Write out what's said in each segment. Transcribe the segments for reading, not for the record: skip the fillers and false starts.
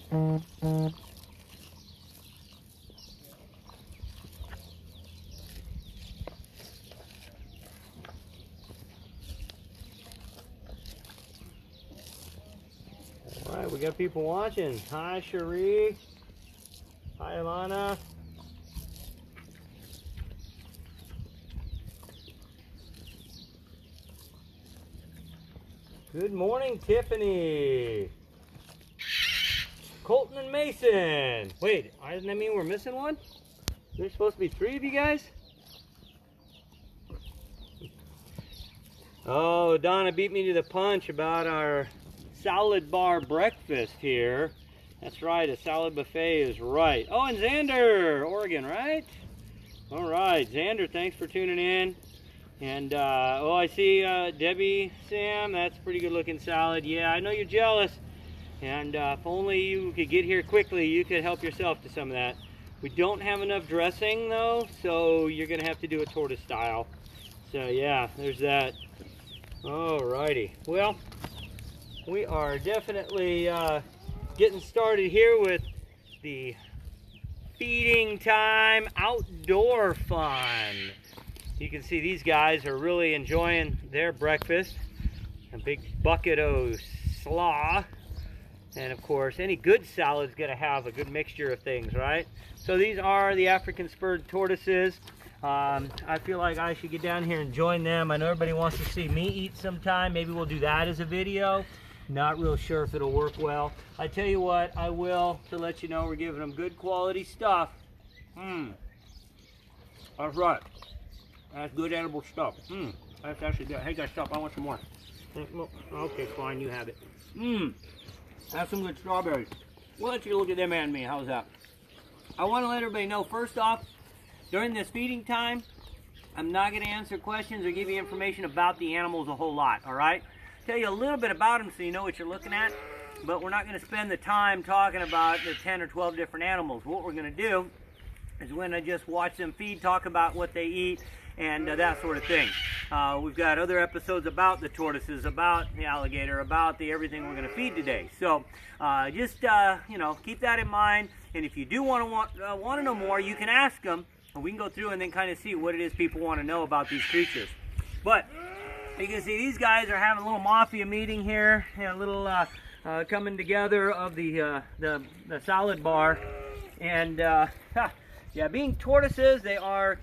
Alright, we got people watching. Hi, Cherie. Hi, Alana. Good morning, Tiffany. Colton and Mason. Wait, doesn't that mean we're missing one? There's supposed to be 3 of you guys? Oh, Donna beat me to the punch about our salad bar breakfast here. That's right, a salad buffet is right. Oh, and Xander, Oregon, right? All right, Xander, thanks for tuning in. And, oh, I see Debbie, Sam, that's a pretty good looking salad. Yeah, I know you're jealous. And if only you could get here quickly, you could help yourself to some of that. We don't have enough dressing, though, so you're going to have to do a tortoise style. So, yeah, there's that. Alrighty. Well, we are definitely getting started here with the feeding time outdoor fun. You can see these guys are really enjoying their breakfast. A big bucket of slaw. And of course, any good salad's gonna have a good mixture of things, right? So these are the African spurred tortoises. I feel like I should get down here and join them. I know everybody wants to see me eat sometime. Maybe we'll do that as a video. Not real sure if it'll work well. I tell you what, I will, to let you know we're giving them good quality stuff. That's right. That's good edible stuff. That's actually good. Hey guys, stop, I want some more. Okay, fine, you have it. That's some good strawberries. We'll let you look at them and me, how's that? I want to let everybody know, first off, during this feeding time, I'm not going to answer questions or give you information about the animals a whole lot, all right? Tell you a little bit about them so you know what you're looking at, but we're not going to spend the time talking about the 10 or 12 different animals. What we're going to do is we're going to just watch them feed, talk about what they eat, and that sort of thing. We've got other episodes about the tortoises, about the alligator, about the everything we're going to feed today. So just you know, keep that in mind. And if you do want to know more, you can ask them, and we can go through and then kind of see what it is people want to know about these creatures. But you can see these guys are having a little mafia meeting here, and a little coming together of the salad bar. And yeah, being tortoises, they are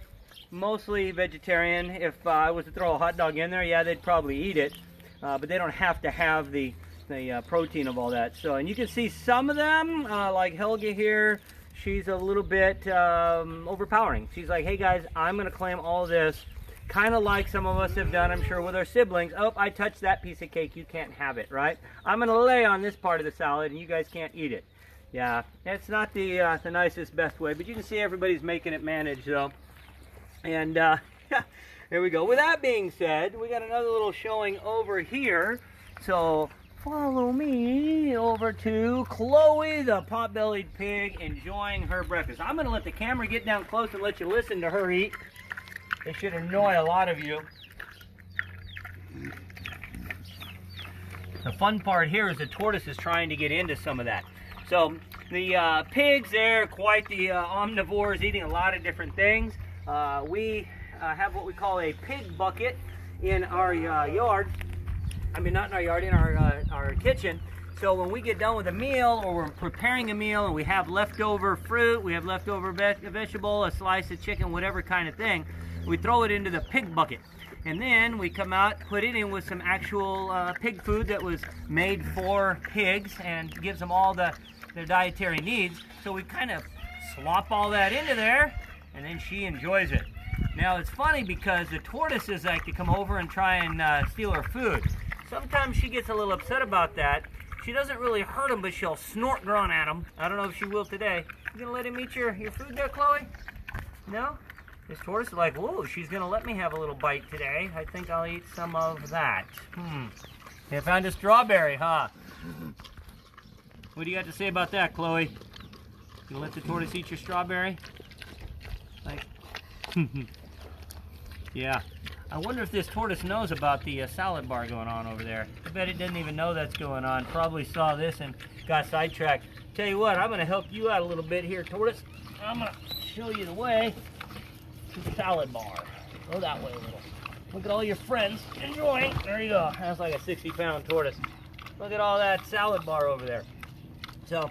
mostly vegetarian. If I was to throw a hot dog in there, yeah, they'd probably eat it, but they don't have to have the protein of all that. So, and you can see some of them, like Helga here, she's a little bit overpowering. She's like, hey guys, I'm gonna claim all this, kind of like some of us have done, I'm sure, with our siblings. Oh, I touched that piece of cake, you can't have it, right? I'm gonna lay on this part of the salad and you guys can't eat it. Yeah, it's not the nicest, best way, but you can see everybody's making it manage though. And there we go. With that being said, we got another little showing over here. So follow me over to Chloe, the pot-bellied pig, enjoying her breakfast. I'm going to let the camera get down close and let you listen to her eat. It should annoy a lot of you. The fun part here is the tortoise is trying to get into some of that. So the pigs, they're quite the omnivores, eating a lot of different things. We have what we call a pig bucket in our yard. I mean, not in our yard, in our kitchen. So when we get done with a meal, or we're preparing a meal, and we have leftover fruit, we have leftover vegetable, a slice of chicken, whatever kind of thing, we throw it into the pig bucket. And then we come out, put it in with some actual pig food that was made for pigs and gives them all their dietary needs. So we kind of slop all that into there, and then she enjoys it. Now it's funny because the tortoises like to come over and try and steal her food. Sometimes she gets a little upset about that. She doesn't really hurt them, but she'll snort grunt at them. I don't know if she will today. You gonna let him eat your food there, Chloe? No? This tortoise is like, whoa, she's gonna let me have a little bite today. I think I'll eat some of that. I found a strawberry, huh? What do you got to say about that, Chloe? You gonna let the tortoise eat your strawberry? Like, yeah. I wonder if this tortoise knows about the salad bar going on over there. bet it didn't even know that's going on. Probably saw this and got sidetracked. Tell you what, I'm going to help you out a little bit here, tortoise. I'm going to show you the way to the salad bar. Go that way a little. Look at all your friends enjoying. There you go. That's like a 60-pound tortoise. Look at all that salad bar over there. So,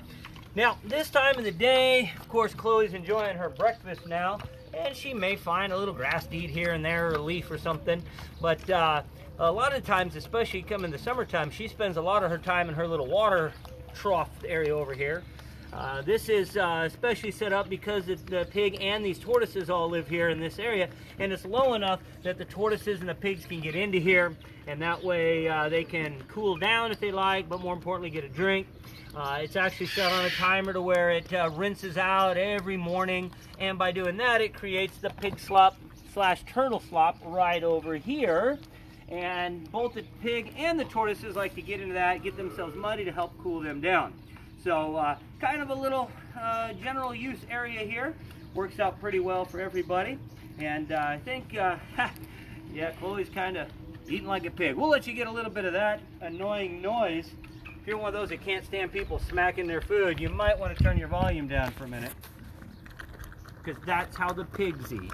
now, this time of the day, of course, Chloe's enjoying her breakfast now, and she may find a little grass to eat here and there, or a leaf or something. But a lot of times, especially come in the summertime, she spends a lot of her time in her little water trough area over here. This is especially set up because the pig and these tortoises all live here in this area, and it's low enough that the tortoises and the pigs can get into here, and that way they can cool down if they like, but more importantly get a drink. It's actually set on a timer to where it rinses out every morning, and by doing that it creates the pig slop / turtle slop right over here. And both the pig and the tortoises like to get into that, get themselves muddy to help cool them down. So kind of a little general use area here. Works out pretty well for everybody. And I think, yeah, Chloe's kind of eating like a pig. We'll let you get a little bit of that annoying noise. If you're one of those that can't stand people smacking their food, you might want to turn your volume down for a minute, because that's how the pigs eat.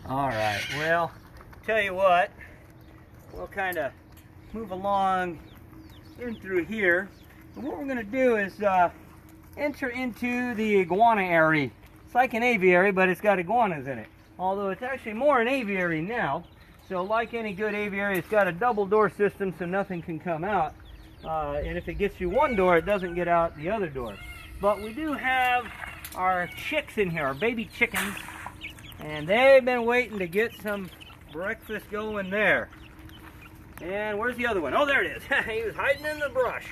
All right, well, tell you what, we'll kind of move along in through here. And what we're going to do is enter into the iguana area. It's like an aviary, but it's got iguanas in it. Although it's actually more an aviary now. So like any good aviary, it's got a double door system so nothing can come out. And if it gets through one door, it doesn't get out the other door. But we do have our chicks in here, our baby chickens. And they've been waiting to get some breakfast going there. And where's the other one? Oh, there it is. He was hiding in the brush.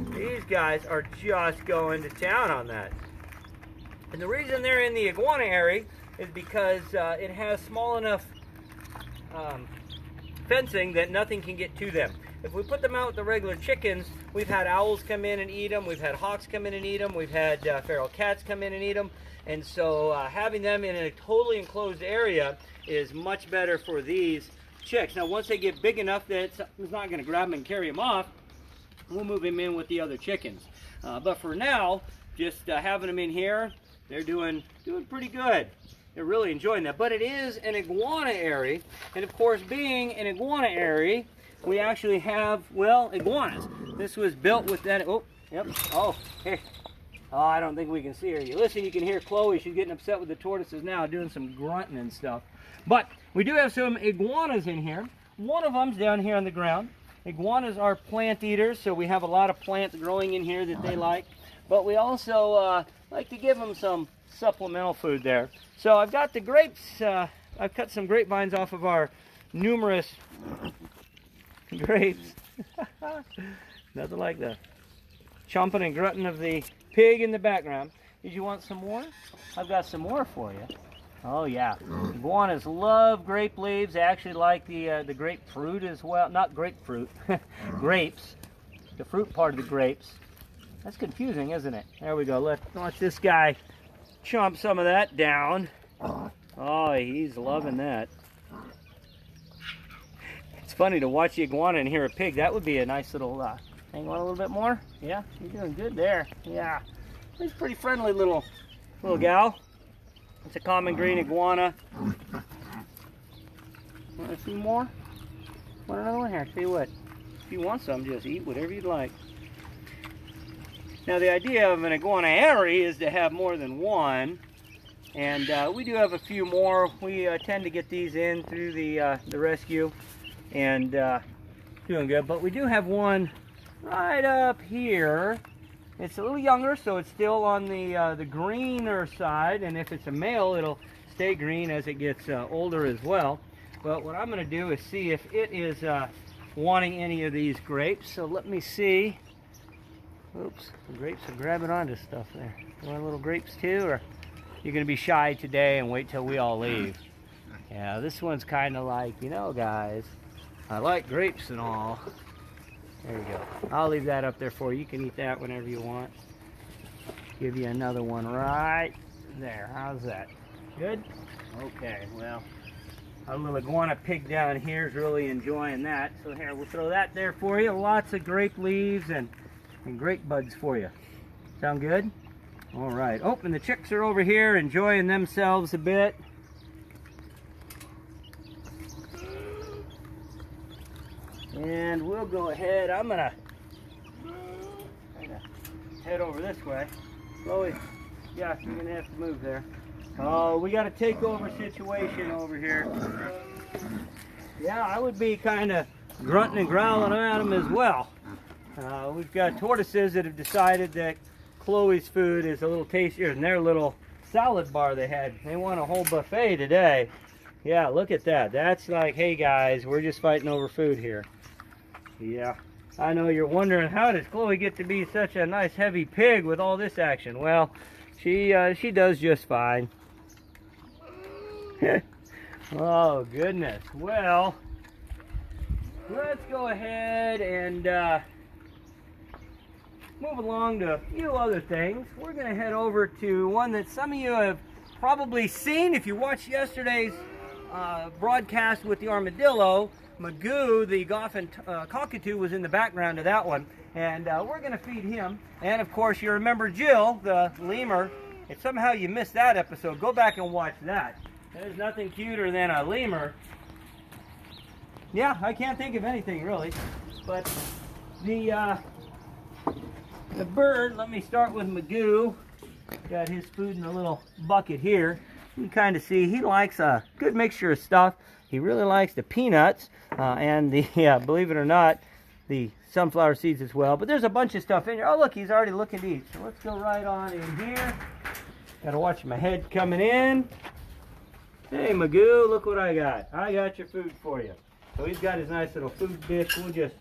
These guys are just going to town on that. And the reason they're in the iguana area is because it has small enough fencing that nothing can get to them. If we put them out with the regular chickens, we've had owls come in and eat them, we've had hawks come in and eat them, we've had feral cats come in and eat them. And so having them in a totally enclosed area is much better for these chicks. Now once they get big enough that something's not going to grab them and carry them off, we'll move them in with the other chickens. But for now, just having them in here, they're doing pretty good. They're really enjoying that. But it is an iguana area, and of course being an iguana area, we actually have, well, iguanas. This was built with that, oh, yep, oh, here. Oh, I don't think we can see her. You listen, you can hear Chloe. She's getting upset with the tortoises now, doing some grunting and stuff. But we do have some iguanas in here. One of them's down here on the ground. Iguanas are plant eaters, so we have a lot of plants growing in here that they like. But we also like to give them some supplemental food there. So I've got the grapes. I've cut some grapevines off of our numerous grapes. Nothing like the chomping and grunting of the pig in the background. Did you want some more? I've got some more for you. Oh yeah, iguanas love grape leaves. They actually like the grapefruit as well. Not grapefruit, grapes. The fruit part of the grapes. That's confusing, isn't it? There we go. Let's watch this guy chomp some of that down. Oh, he's loving that. It's funny to watch the iguana and hear a pig. That would be a nice little thing. Want a little bit more? Yeah, you're doing good there. Yeah, he's a pretty friendly little gal. It's a common green iguana. Want a few more? Want another one here? Tell you what, if you want some, just eat whatever you'd like. Now the idea of an iguanary is to have more than one, and we do have a few more. We tend to get these in through the rescue, and doing good. But we do have one right up here. It's a little younger, so it's still on the greener side, and if it's a male, it'll stay green as it gets older as well. But what I'm going to do is see if it is wanting any of these grapes. So let me see. Oops, the grapes are grabbing onto stuff there. You want little grapes too, or you're going to be shy today and wait till we all leave? Yeah, this one's kind of like, you know, guys, I like grapes and all. There you go. I'll leave that up there for you. You can eat that whenever you want. Give you another one right there. How's that? Good? Okay, well, our little iguana pig down here is really enjoying that. So here, we'll throw that there for you. Lots of grape leaves and grape buds for you. Sound good? All right. Oh, and the chicks are over here enjoying themselves a bit. And we'll go ahead. I'm gonna head over this way. Chloe, yeah, you're gonna have to move there. Oh, we got a takeover situation over here. Yeah, I would be kind of grunting and growling at them as well. We've got tortoises that have decided that Chloe's food is a little tastier than their little salad bar they had. They want a whole buffet today. Yeah, look at that. That's like, hey guys, we're just fighting over food here. Yeah, I know you're wondering, how does Chloe get to be such a nice heavy pig with all this action? Well, she does just fine. Oh goodness. Well, let's go ahead and move along to a few other things. We're going to head over to one that some of you have probably seen if you watched yesterday's broadcast with the armadillo. Magoo, the Goffin cockatoo, was in the background of that one, and we're going to feed him. And of course, you remember Jill, the lemur. If somehow you missed that episode, go back and watch that. There's nothing cuter than a lemur. Yeah, I can't think of anything really, but the bird. Let me start with Magoo. Got his food in a little bucket here. You can kind of see he likes a good mixture of stuff. He really likes the peanuts and the, believe it or not, the sunflower seeds as well. But there's a bunch of stuff in here. Oh, look, he's already looking to eat. So let's go right on in here. Got to watch my head coming in. Hey, Magoo, look what I got. I got your food for you. So he's got his nice little food dish. We'll just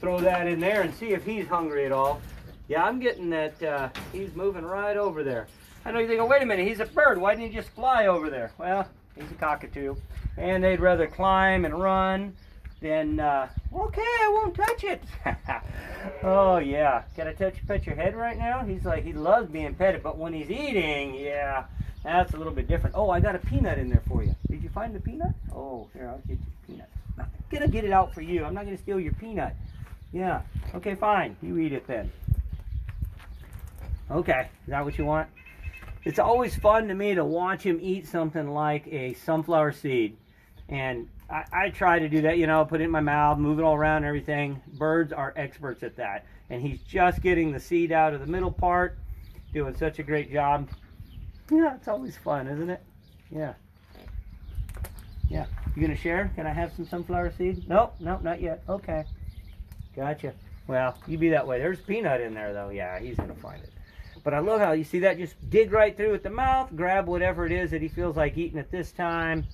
throw that in there and see if he's hungry at all. Yeah, I'm getting that he's moving right over there. I know you're thinking, wait a minute, he's a bird. Why didn't he just fly over there? Well, he's a cockatoo. And they'd rather climb and run than, okay, I won't touch it. Oh, yeah. Can I pet your head right now? He's like, he loves being petted, but when he's eating, yeah, that's a little bit different. Oh, I got a peanut in there for you. Did you find the peanut? Oh, here, I'll get you a peanut. I'm going to get it out for you. I'm not going to steal your peanut. Yeah. Okay, fine. You eat it then. Okay. Is that what you want? It's always fun to me to watch him eat something like a sunflower seed. And I try to do that, you know, put it in my mouth, move it all around and everything. Birds are experts at that. And he's just getting the seed out of the middle part, doing such a great job. Yeah, it's always fun, isn't it? Yeah. Yeah. You gonna share? Can I have some sunflower seed? Nope, nope, not yet. Okay. Gotcha. Well, you be that way. There's peanut in there though. Yeah, he's gonna find it. But I love how you see that, just dig right through with the mouth, grab whatever it is that he feels like eating at this time.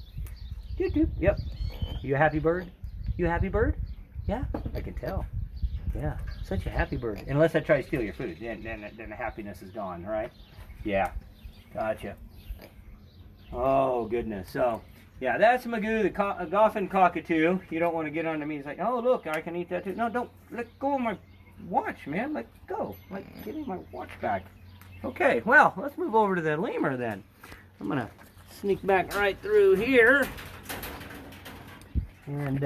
Doop, doop. Yep. You a happy bird? You a happy bird? Yeah, I can tell. Yeah, such a happy bird. Unless I try to steal your food, then the happiness is gone, right? Yeah, gotcha. Oh, goodness. So, yeah, that's Magoo, the Goffin cockatoo. You don't want to get onto me. He's like, oh, look, I can eat that too. No, don't. Let go of my watch, man. Let go. Like, give me my watch back. Okay, well, let's move over to the lemur then. I'm going to sneak back right through here. And,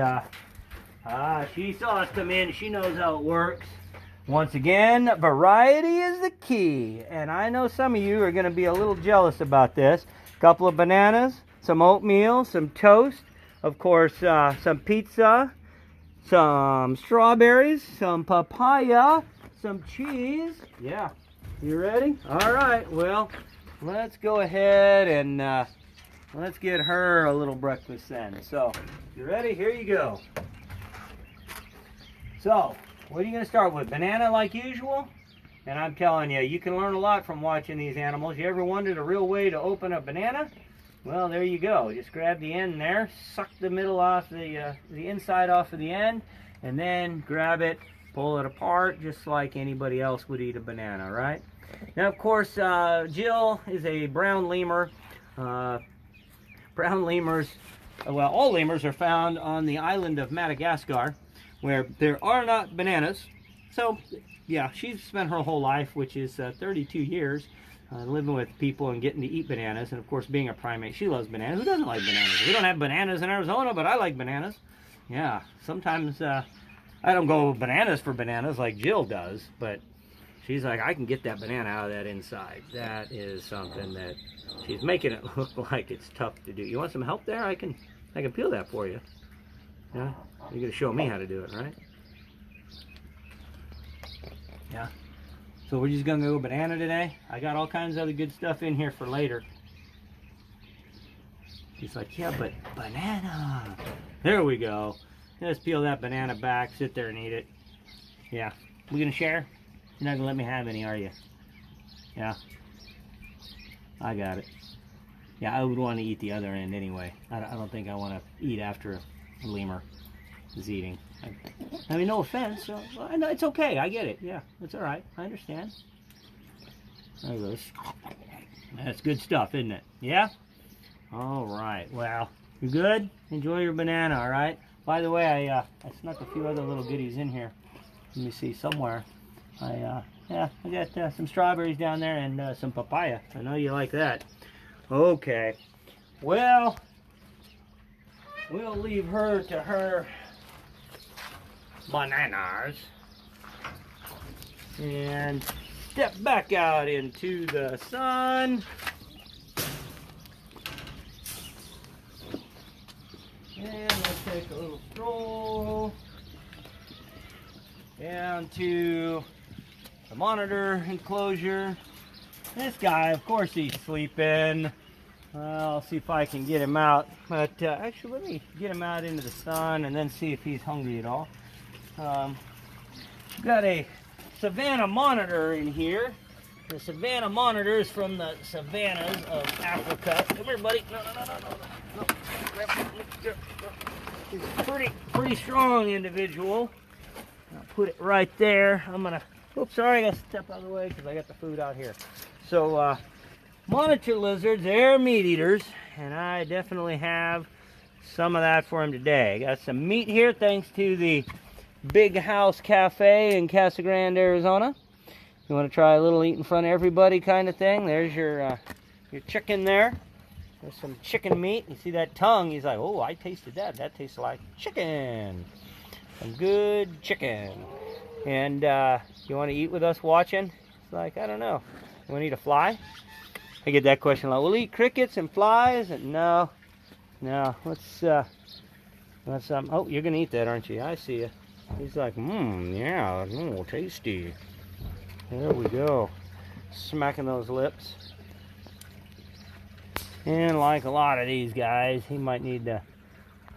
she saw us come in. She knows how it works. Once again, variety is the key. And I know some of you are going to be a little jealous about this. A couple of bananas, some oatmeal, some toast, of course, some pizza, some strawberries, some papaya, some cheese. Yeah. You ready? All right. Well, let's go ahead and let's get her a little breakfast then. So, you ready? Here you go. So, what are you going to start with? Banana like usual? And I'm telling you, you can learn a lot from watching these animals. You ever wondered a real way to open a banana? Well, there you go. Just grab the end there, suck the middle off, the inside off of the end, and then grab it, pull it apart, just like anybody else would eat a banana, right? Now, of course, Jill is a brown lemur. Brown lemurs well, all lemurs are found on the island of Madagascar, where there are not bananas. So, yeah, she's spent her whole life, which is 32 years, living with people and getting to eat bananas. And, of course, being a primate, she loves bananas. Who doesn't like bananas? We don't have bananas in Arizona, but I like bananas. Yeah, sometimes I don't go bananas for bananas like Jill does, but she's like, I can get that banana out of that inside. That is something that she's making it look like it's tough to do. You want some help there? I can peel that for you. Yeah, you're gonna show me how to do it, right? Yeah. So we're just gonna go banana today. I got all kinds of other good stuff in here for later. She's like, yeah, but banana. There we go. Let's peel that banana back, sit there and eat it. Yeah. We gonna share? You're not gonna let me have any, are you? Yeah. I got it. Yeah, I would want to eat the other end anyway. I don't think I want to eat after a lemur is eating. I mean, no offense. I know it's okay. I get it. Yeah, it's all right. I understand. There goes. That's good stuff, isn't it? Yeah? All right. Well, you good? Enjoy your banana, all right? By the way, I snuck a few other little goodies in here. Let me see somewhere. I got some strawberries down there and some papaya. I know you like that. Okay. Well, we'll leave her to her bananas and step back out into the sun. And we'll take a little stroll down to the monitor enclosure. This guy, of course, he's sleeping. I'll see if I can get him out. But actually, let me get him out into the sun and then see if he's hungry at all. Got a savanna monitor in here. The savanna monitor is from the savannas of Africa. Come here, buddy. No. He's a pretty strong individual. I'll put it right there. I'm gonna. Oops, sorry, I gotta step out of the way because I got the food out here. So, monitor lizards, they're meat eaters, and I definitely have some of that for him today. I got some meat here thanks to the Big House Cafe in Casa Grande, Arizona. You want to try a little eat in front of everybody kind of thing? There's your chicken there. There's some chicken meat. You see that tongue? He's like, oh, I tasted that. That tastes like chicken. Some good chicken. And you want to eat with us watching? It's like, I don't know. You want to eat a fly? I get that question a lot. We'll eat crickets and flies. And no. Let's oh, you're gonna eat that, aren't you? I see you. He's like, yeah, tasty. There we go. Smacking those lips. And like a lot of these guys, he might need to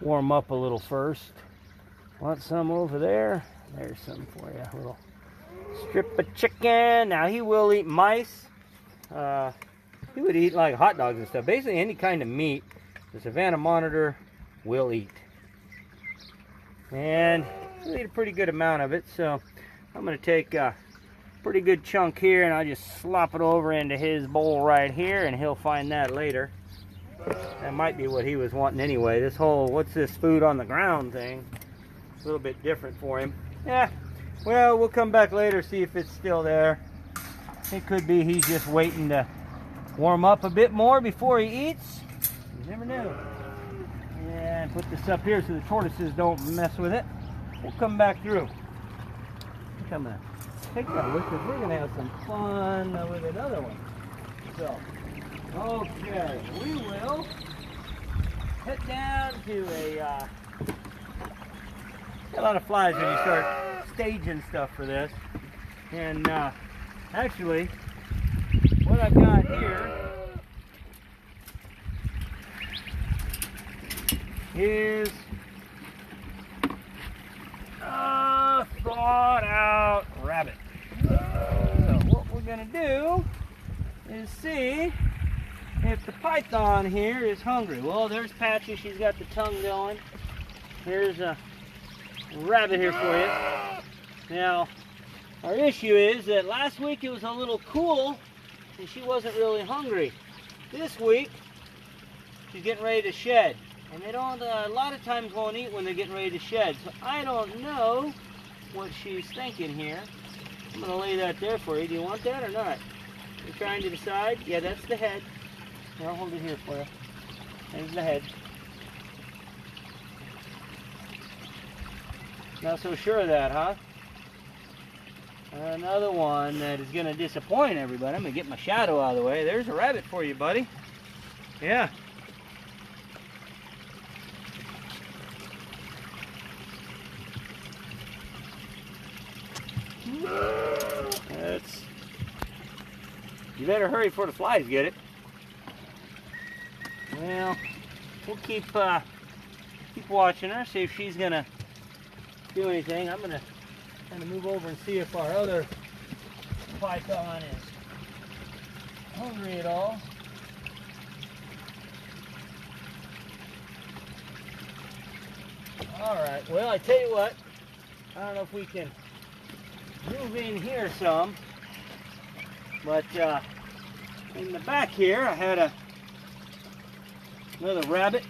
warm up a little first. Want some over there? There's some for you. A little strip of chicken. Now he will eat mice. He would eat like hot dogs and stuff. Basically any kind of meat the Savannah Monitor will eat. And he'll eat a pretty good amount of it. So I'm going to take a pretty good chunk here and I'll just slop it over into his bowl right here and he'll find that later. That might be what he was wanting anyway. This whole what's this food on the ground thing. It's a little bit different for him. Yeah, well, we'll come back later, see if it's still there. It could be he's just waiting to warm up a bit more before he eats. You never know. And put this up here so the tortoises don't mess with it. We'll come back through. I'm gonna take that with because we're gonna have some fun with another one. So, okay, we will head down to a a lot of flies when you start staging stuff for this. And actually, what I've got here is a thawed out rabbit. So what we're going to do is see if the python here is hungry. Well, there's Patchy. She's got the tongue going. Here's a rabbit here for you. Now, our issue is that last week it was a little cool and she wasn't really hungry. This week, she's getting ready to shed. And they don't, a lot of times won't eat when they're getting ready to shed. So I don't know what she's thinking here. I'm going to lay that there for you. Do you want that or not? You're trying to decide? Yeah, that's the head. Here, I'll hold it here for you. There's the head. Not so sure of that, huh? Another one that is going to disappoint everybody. I'm going to get my shadow out of the way. There's a rabbit for you, buddy. Yeah. That's... You better hurry before the flies get it. Well, we'll keep watching her, see if she's going to do anything. I'm going to kind of move over and see if our other python is hungry at all. Alright, well, I tell you what, I don't know if we can move in here some, but in the back here I had another rabbit,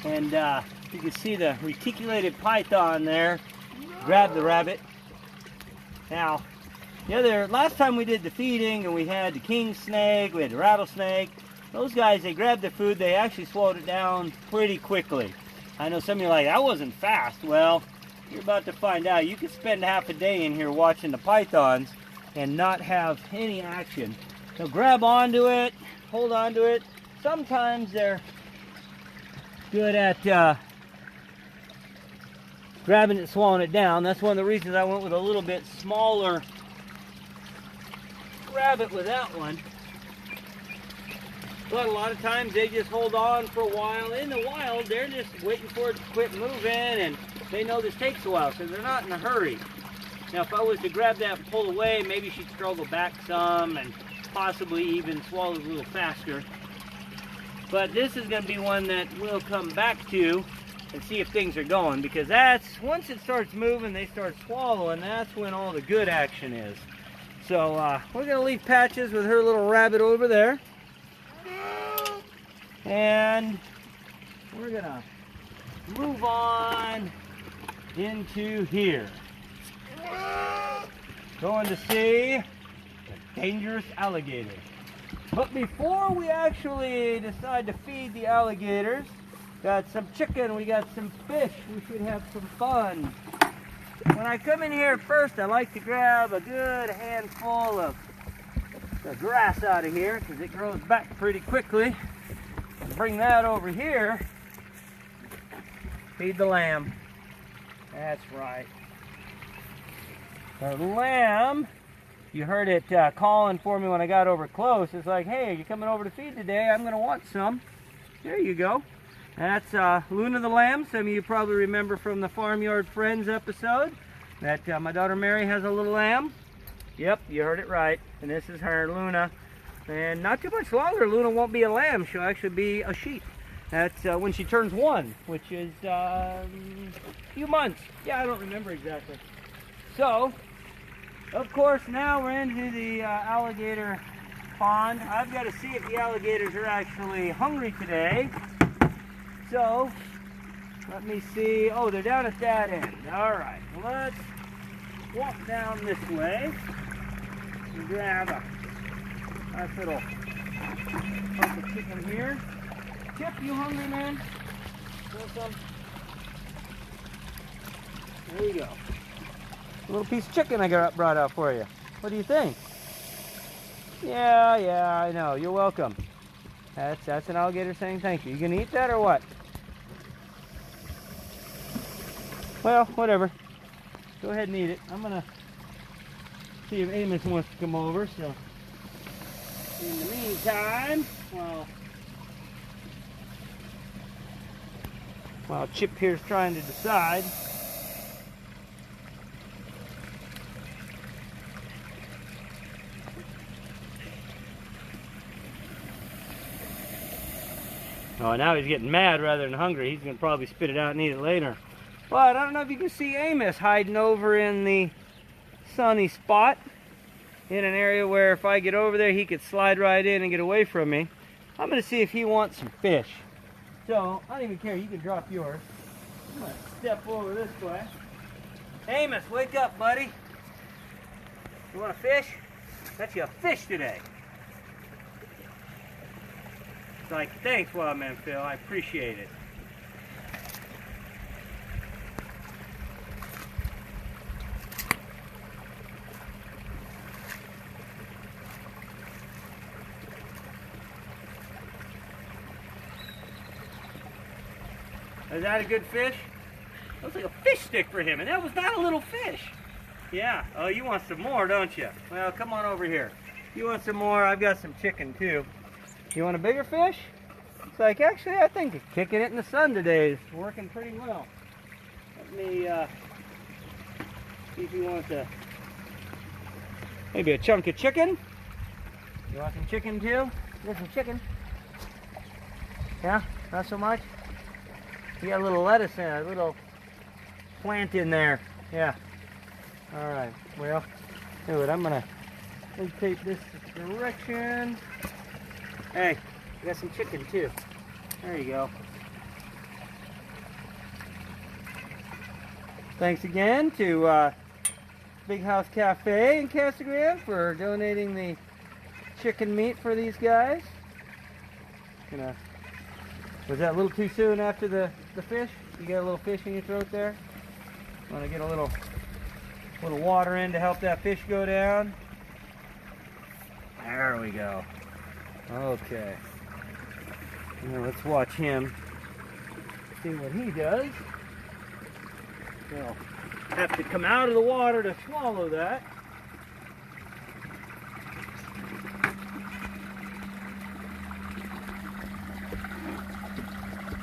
and you can see the reticulated python there. Grab the rabbit. Now, last time we did the feeding and we had the king snake, we had the rattlesnake. Those guys, they grabbed the food, they actually swallowed it down pretty quickly. I know some of you are like, that wasn't fast. Well, you're about to find out. You could spend half a day in here watching the pythons and not have any action. They'll grab onto it, hold onto it. Sometimes they're good at grabbing it, swallowing it down. That's one of the reasons I went with a little bit smaller rabbit with that one. But a lot of times they just hold on for a while. In the wild, they're just waiting for it to quit moving, and they know this takes a while, so they're not in a hurry. Now, if I was to grab that and pull away, maybe she'd struggle back some and possibly even swallow it a little faster. But this is going to be one that we'll come back to and see if things are going, because once it starts moving, they start swallowing, that's when all the good action is. So we're going to leave Patches with her little rabbit over there. And we're going to move on into here. Going to see the dangerous alligator. But before we actually decide to feed the alligators, got some chicken, we got some fish, we should have some fun. When I come in here at first, I like to grab a good handful of the grass out of here because it grows back pretty quickly. And bring that over here, feed the lamb. That's right. The lamb, you heard it calling for me when I got over close. It's like, hey, are you coming over to feed today? I'm going to want some. There you go. That's Luna the lamb. Some of you probably remember from the Farmyard Friends episode that my daughter Mary has a little lamb. Yep, you heard it right. And this is her, Luna. And not too much longer, Luna won't be a lamb. She'll actually be a sheep. That's when she turns 1, which is a few months. Yeah, I don't remember exactly. So, of course, now we're into the alligator pond. I've got to see if the alligators are actually hungry today. So, let me see. Oh, they're down at that end. All right, let's walk down this way and grab a nice little hunk of chicken here. Chip, you hungry, man? Want some? There you go. A little piece of chicken I brought out for you. What do you think? Yeah, I know. You're welcome. That's an alligator saying thank you. You gonna eat that or what? Well, whatever. Go ahead and eat it. I'm gonna see if Amos wants to come over. So, in the meantime, while Chip here's trying to decide. Oh, now he's getting mad rather than hungry. He's going to probably spit it out and eat it later. But I don't know if you can see Amos hiding over in the sunny spot in an area where if I get over there, he could slide right in and get away from me. I'm going to see if he wants some fish. So, I don't even care. You can drop yours. I'm going to step over this way. Amos, wake up, buddy. You want a fish? Got you a fish today. It's like, thanks, Wildman Phil. I appreciate it. Is that a good fish? Looks like a fish stick for him, and that was not a little fish. Yeah. Oh, you want some more, don't you? Well, come on over here. You want some more? I've got some chicken, too. You want a bigger fish? It's like, actually, I think kicking it in the sun today is working pretty well. Let me see if you want maybe a chunk of chicken. You want some chicken, too? Get some chicken. Yeah? Not so much? You got a little lettuce in it, a little plant in there. Yeah. All right. Well, do it. I'm gonna rotate this direction. Hey, you got some chicken too. There you go. Thanks again to Big House Cafe in Casa Grande for donating the chicken meat for these guys. Was that a little too soon after the fish? You got a little fish in your throat there? Want to get a little water in to help that fish go down? There we go. Okay. Now let's watch him. See what he does. He'll have to come out of the water to swallow that.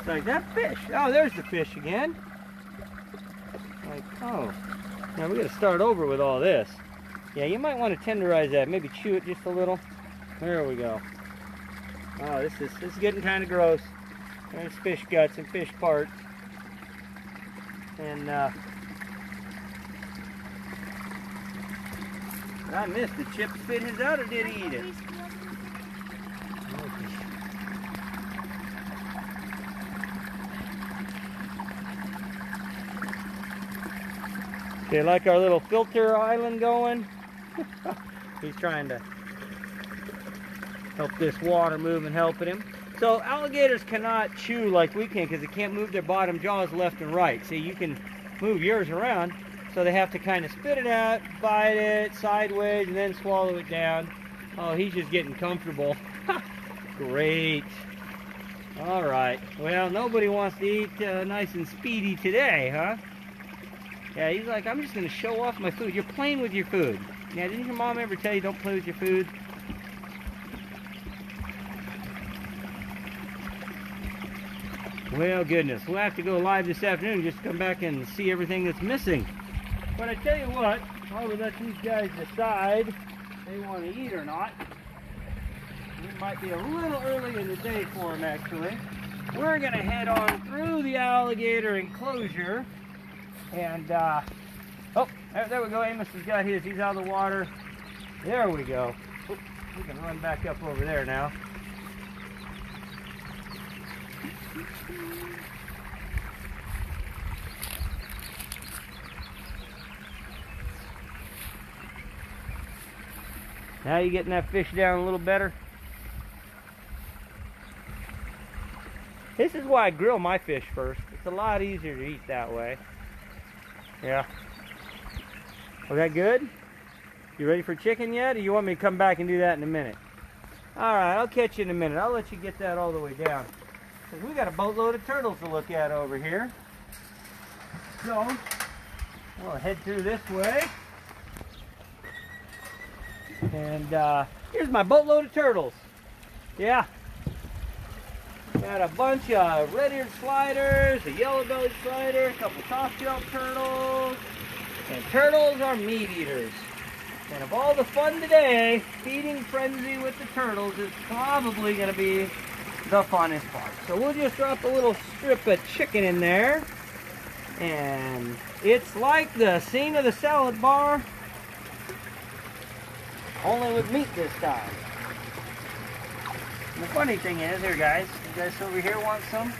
Like that fish. Oh, there's the fish again. Like, oh. Now we got to start over with all this. Yeah, you might want to tenderize that. Maybe chew it just a little. There we go. Oh, this is getting kind of gross. There's fish guts and fish parts. And I missed the chip spit his out, or did he eat it? Okay, like our little filter island going. He's trying to help this water move and helping him. So alligators cannot chew like we can because they can't move their bottom jaws left and right. See, you can move yours around, so they have to kind of spit it out, bite it sideways, and then swallow it down. Oh, he's just getting comfortable. Great. All right. Well, nobody wants to eat nice and speedy today, huh? Yeah, he's like, I'm just going to show off my food. You're playing with your food. Yeah, didn't your mom ever tell you don't play with your food? Well, goodness. We'll have to go live this afternoon just to come back and see everything that's missing. But I tell you what, while we let these guys decide if they want to eat or not, it might be a little early in the day for them, actually. We're going to head on through the alligator enclosure. And, oh, there we go. Amos has got his. He's out of the water. There we go. Oop, we can run back up over there now. Now you're getting that fish down a little better. This is why I grill my fish first. It's a lot easier to eat that way. Yeah. Was that good? You ready for chicken yet? Or you want me to come back and do that in a minute? Alright, I'll catch you in a minute. I'll let you get that all the way down. Because we got a boatload of turtles to look at over here. So, we'll head through this way. And here's my boatload of turtles. Yeah. Got a bunch of red-eared sliders, a yellow-bellied slider, a couple soft-shell turtles. And turtles are meat eaters. And of all the fun today, feeding frenzy with the turtles is probably going to be the funnest part. So we'll just drop a little strip of chicken in there. And it's like the scene of the salad bar, only with meat this time. The funny thing is, here guys, you guys over here want some?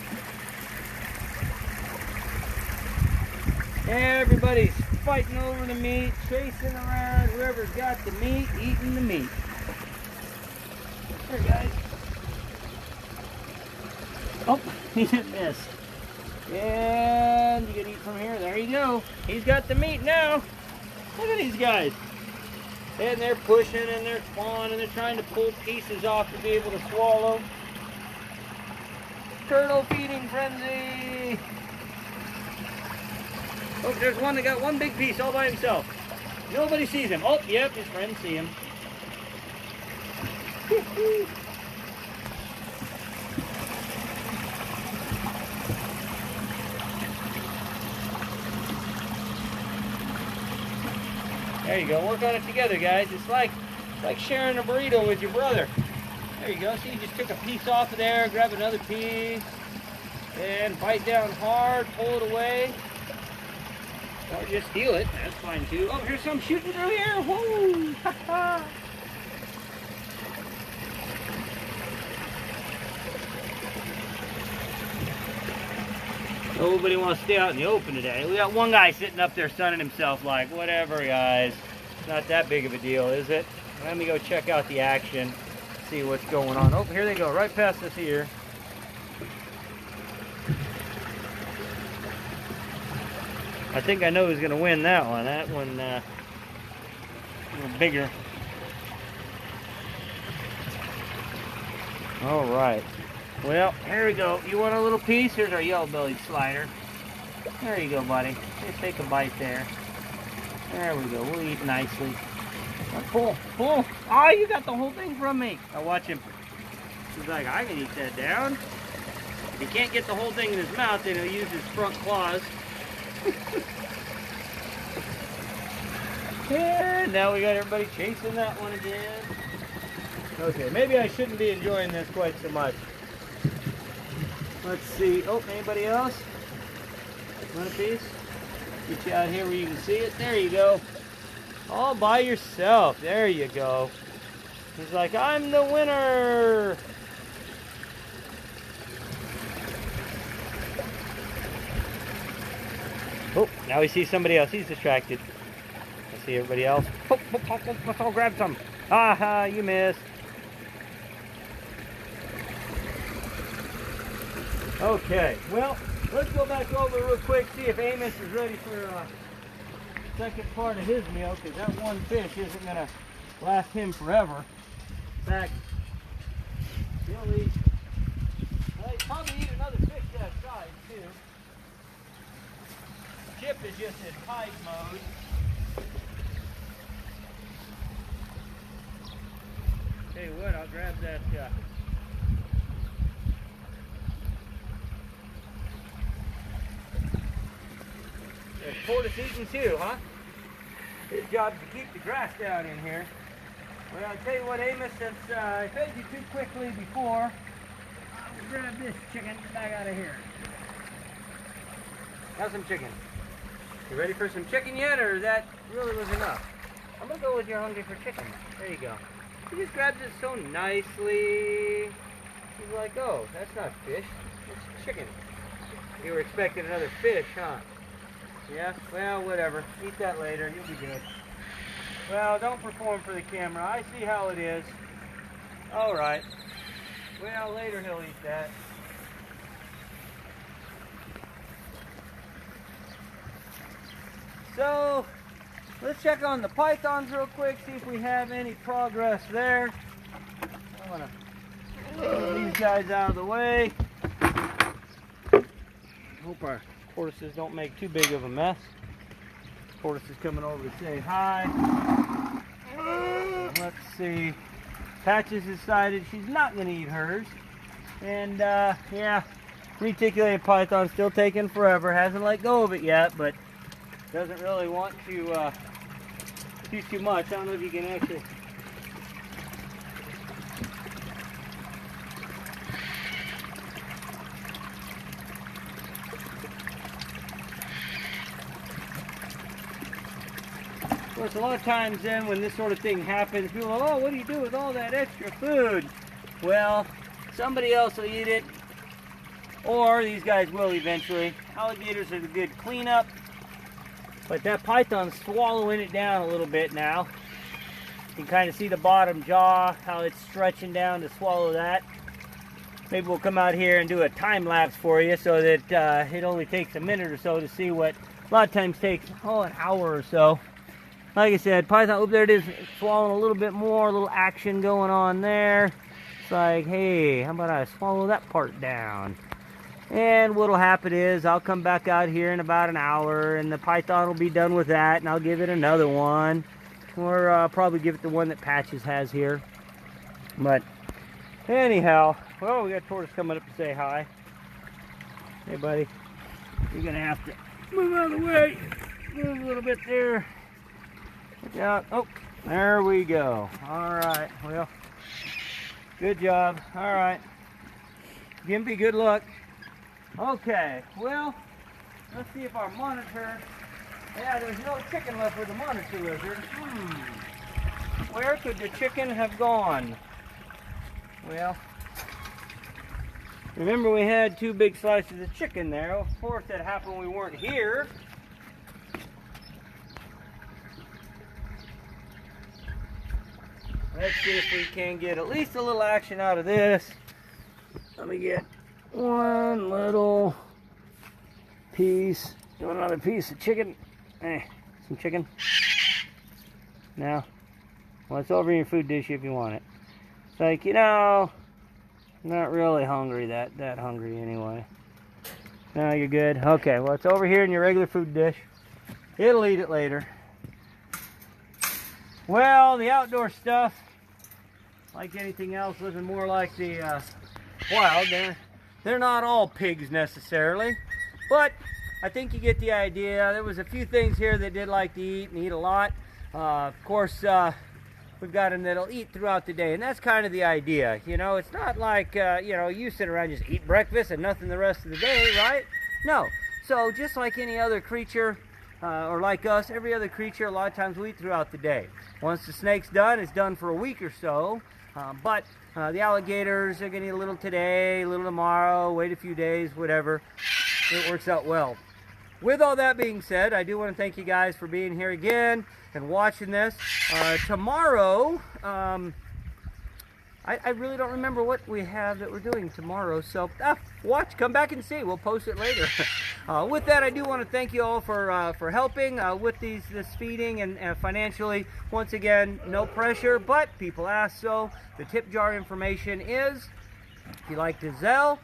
Everybody's fighting over the meat, chasing around, whoever's got the meat, eating the meat. Here guys. Oh, he didn't miss. And you can eat from here. There you go. He's got the meat now. Look at these guys. And they're pushing and they're clawing and they're trying to pull pieces off to be able to swallow. Turtle feeding frenzy. Oh, there's one that got one big piece all by himself. Nobody sees him. Oh, yep, his friends see him. There you go. Work on it together, guys. It's like sharing a burrito with your brother. There you go. See, you just took a piece off of there, grab another piece, and bite down hard, pull it away. Or just steal it. That's fine, too. Oh, here's some shooting through here. Woo! Ha-ha! Nobody wants to stay out in the open today. We got one guy sitting up there sunning himself like, whatever, guys. It's not that big of a deal, is it? Let me go check out the action, see what's going on. Oh, here they go, right past us here. I think I know who's going to win that one. That one, a little bigger. All right. Well, here we go. You want a little piece? Here's our yellow-bellied slider. There you go, buddy. Just take a bite there. There we go. We'll eat nicely. Oh, pull, pull. Oh, you got the whole thing from me. Now watch him. He's like, I can eat that down. If he can't get the whole thing in his mouth, then he'll use his front claws. And now we got everybody chasing that one again. Okay, maybe I shouldn't be enjoying this quite so much. Let's see. Oh, anybody else? Want a piece? Get you out here where you can see it. There you go. All by yourself. There you go. He's like, I'm the winner. Oh, now we see somebody else. He's distracted. I see everybody else. Oh, let's all grab some. Aha, you missed. Okay, well, let's go back over real quick, see if Amos is ready for a second part of his meal, because that one fish isn't going to last him forever. In fact, he'll probably eat another fish that size, too. Chip is just in hide mode. Tell you what, I'll grab that tortoise eating too, huh? His job is to keep the grass down in here. Well, I'll tell you what, Amos, since I fed you too quickly before, I'll grab this chicken back out of here. Have some chicken. You ready for some chicken yet, or that really was enough? I'm going to go with you're hungry for chicken. There you go. He just grabs it so nicely. He's like, oh, that's not fish. It's chicken. You were expecting another fish, huh? Yeah, well, whatever. Eat that later. You'll be good. Well, don't perform for the camera. I see how it is. All right. Well, later he'll eat that. So, let's check on the pythons real quick, see if we have any progress there. I want to move these guys out of the way. Hope our tortoises don't make too big of a mess. Tortoise is coming over to say hi. Let's see. Patches decided she's not going to eat hers. And yeah, reticulated python still taking forever. Hasn't let go of it yet, but doesn't really want to do too much. I don't know if you can actually. Of course, a lot of times then when this sort of thing happens, people are, oh, what do you do with all that extra food? Well, somebody else will eat it, or these guys will eventually. Alligators are the good cleanup, but that python's swallowing it down a little bit now. You can kind of see the bottom jaw, how it's stretching down to swallow that. Maybe we'll come out here and do a time lapse for you so that it only takes a minute or so to see what a lot of times takes, an hour or so. Like I said, python, oh, there it is, swallowing a little bit more, a little action going on there. It's like, hey, how about I swallow that part down? And what'll happen is I'll come back out here in about an hour and the python will be done with that, and I'll give it another one. Or probably give it the one that Patches has here. But anyhow, well, we got Tortoise coming up to say hi. Hey, buddy. You're going to have to move out of the way. Move a little bit there. Look out. Oh, there we go. All right. Well, good job. All right. Gimpy, good luck. Okay. Well, let's see if our monitor... Yeah, there's no chicken left with the monitor lizard. Where could the chicken have gone? Well, remember we had 2 big slices of chicken there. Of course, that happened when we weren't here. Let's see if we can get at least a little action out of this. Let me get one little piece. Do another piece of chicken. Some chicken. Now, well, it's over in your food dish if you want it. It's like, I'm not really hungry, that hungry anyway. No, you're good. Okay, well, it's over here in your regular food dish. It'll eat it later. Well, the outdoor stuff, like anything else, living more like the wild. They're not all pigs necessarily, but I think you get the idea. There was a few things here that did like to eat and eat a lot. Of course, we've got them that'll eat throughout the day, and that's kind of the idea. It's not like, you sit around and just eat breakfast and nothing the rest of the day, right? No. So just like any other creature, or like us, every other creature, a lot of times we eat throughout the day. Once the snake's done, it's done for a week or so. But the alligators are going to eat a little today, a little tomorrow, wait a few days, whatever. It works out well. With all that being said, I do want to thank you guys for being here again and watching this. Tomorrow, I really don't remember what we have that we're doing tomorrow, so watch, come back and see. We'll post it later. With that, I do want to thank you all for helping with this feeding and financially. Once again, no pressure, but people ask, so the tip jar information is, if you like to Zelle,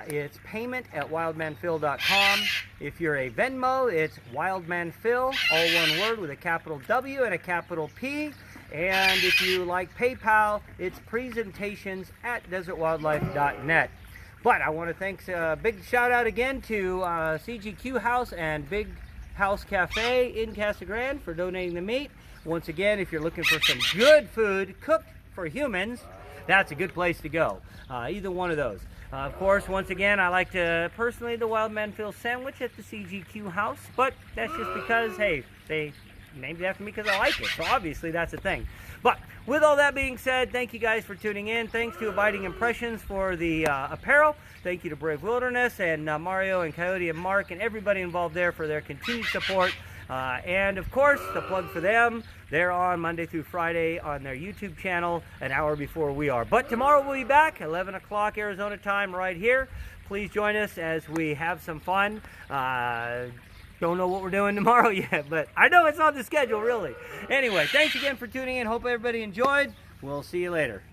it's payment@wildmanphil.com. If you're a Venmo, it's wildmanphil, all one word with a capital W and a capital P. And if you like PayPal, it's presentations@desertwildlife.net. But I want to thank a big shout out again to CGQ House and Big House Cafe in Casa Grande for donating the meat. Once again, if you're looking for some good food cooked for humans, that's a good place to go. Either one of those. Of course, once again, I like to personally the Wild Man Phil sandwich at the CGQ House, but that's just because, hey, they named it after me because I like it, so obviously that's a thing. But with all that being said, thank you guys for tuning in. Thanks to Abiding Impressions for the apparel. Thank you to Brave Wilderness and Mario and Coyote and Mark and everybody involved there for their continued support. And of course, the plug for them, they're on Monday through Friday on their YouTube channel an hour before we are. But tomorrow we'll be back, 11 o'clock Arizona time right here. Please join us as we have some fun. Don't know what we're doing tomorrow yet, but I know it's on the schedule, really. Anyway, thanks again for tuning in. Hope everybody enjoyed. We'll see you later.